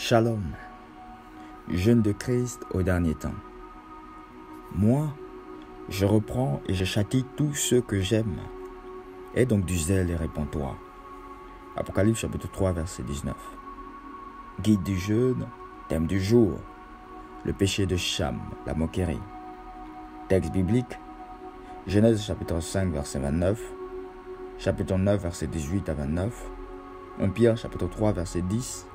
Shalom, jeûne de Christ au dernier temps. Moi, je reprends et je châtie tous ceux que j'aime. Aie donc du zèle et répands-toi. Apocalypse chapitre 3, verset 19. Guide du jeûne, thème du jour, le péché de Cham, la moquerie. Texte biblique, Genèse chapitre 5, verset 29, chapitre 9, verset 18 à 29, 1 Pierre chapitre 3, verset 10,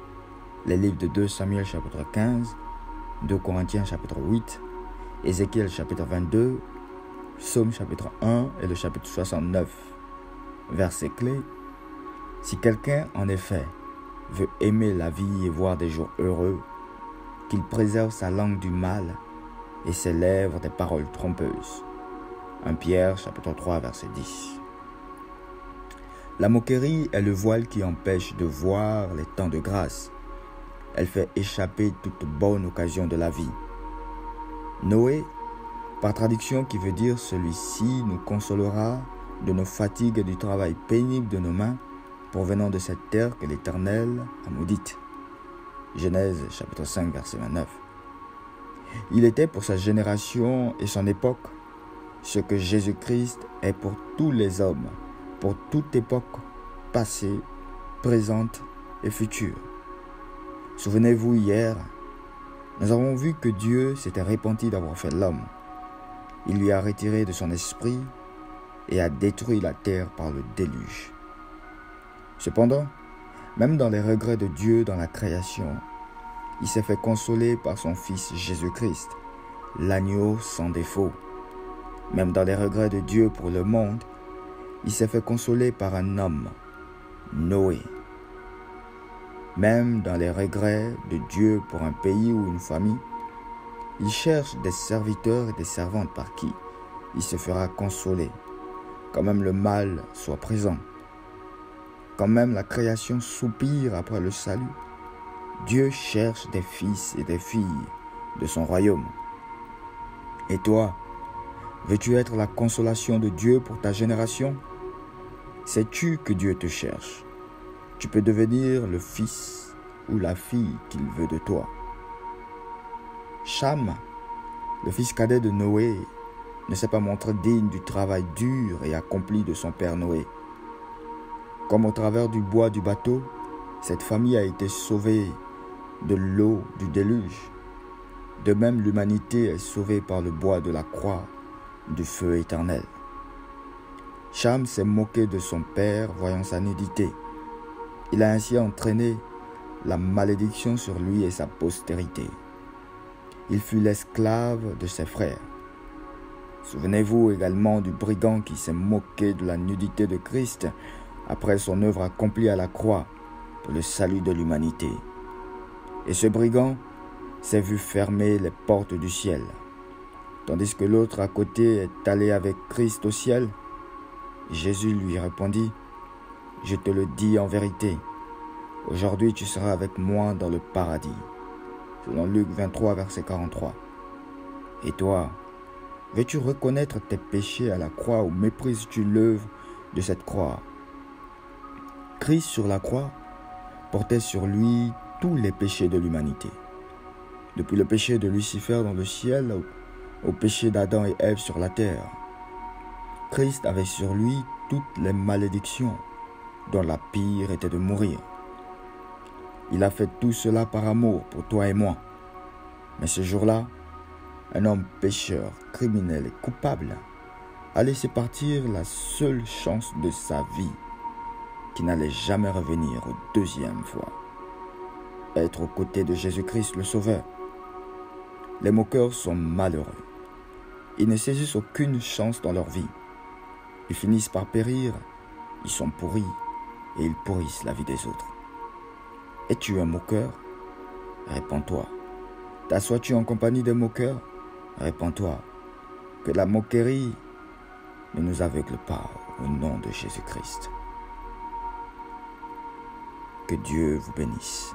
les livres de 2 Samuel chapitre 15, 2 Corinthiens chapitre 8, Ézéchiel chapitre 22, Psaume chapitre 1 et le chapitre 69. Verset clé, si quelqu'un en effet veut aimer la vie et voir des jours heureux, qu'il préserve sa langue du mal et ses lèvres des paroles trompeuses. 1 Pierre chapitre 3 verset 10. La moquerie est le voile qui empêche de voir les temps de grâce. Elle fait échapper toute bonne occasion de la vie. Noé, par traduction qui veut dire celui-ci nous consolera de nos fatigues et du travail pénible de nos mains provenant de cette terre que l'Éternel a maudite. Genèse chapitre 5 verset 29. Il était pour sa génération et son époque ce que Jésus-Christ est pour tous les hommes, pour toute époque, passée, présente et future. Souvenez-vous, hier, nous avons vu que Dieu s'était repenti d'avoir fait l'homme. Il lui a retiré de son esprit et a détruit la terre par le déluge. Cependant, même dans les regrets de Dieu dans la création, il s'est fait consoler par son Fils Jésus-Christ, l'agneau sans défaut. Même dans les regrets de Dieu pour le monde, il s'est fait consoler par un homme, Noé. Même dans les regrets de Dieu pour un pays ou une famille, il cherche des serviteurs et des servantes par qui il se fera consoler, quand même le mal soit présent. Quand même la création soupire après le salut, Dieu cherche des fils et des filles de son royaume. Et toi, veux-tu être la consolation de Dieu pour ta génération? Sais-tu que Dieu te cherche? Tu peux devenir le fils ou la fille qu'il veut de toi. Cham, le fils cadet de Noé, ne s'est pas montré digne du travail dur et accompli de son père Noé. Comme au travers du bois du bateau, cette famille a été sauvée de l'eau du déluge. De même, l'humanité est sauvée par le bois de la croix du feu éternel. Cham s'est moqué de son père voyant sa nudité. Il a ainsi entraîné la malédiction sur lui et sa postérité. Il fut l'esclave de ses frères. Souvenez-vous également du brigand qui s'est moqué de la nudité de Christ après son œuvre accomplie à la croix pour le salut de l'humanité. Et ce brigand s'est vu fermer les portes du ciel, tandis que l'autre à côté est allé avec Christ au ciel. Jésus lui répondit, « Je te le dis en vérité, aujourd'hui tu seras avec moi dans le paradis. » Selon Luc 23, verset 43. Et toi, veux-tu reconnaître tes péchés à la croix ou méprises-tu l'œuvre de cette croix? Christ sur la croix portait sur lui tous les péchés de l'humanité. Depuis le péché de Lucifer dans le ciel au péché d'Adam et Ève sur la terre. Christ avait sur lui toutes les malédictions, dont la pire était de mourir. Il a fait tout cela par amour pour toi et moi. Mais ce jour-là, un homme pécheur, criminel et coupable a laissé partir la seule chance de sa vie, qui n'allait jamais revenir une deuxième fois. Être aux côtés de Jésus-Christ le Sauveur. Les moqueurs sont malheureux. Ils ne saisissent aucune chance dans leur vie. Ils finissent par périr, ils sont pourris et ils pourrissent la vie des autres. Es-tu un moqueur? Réponds-toi. T'assois-tu en compagnie des moqueurs? Réponds-toi. Que la moquerie ne nous aveugle pas au nom de Jésus-Christ. Que Dieu vous bénisse.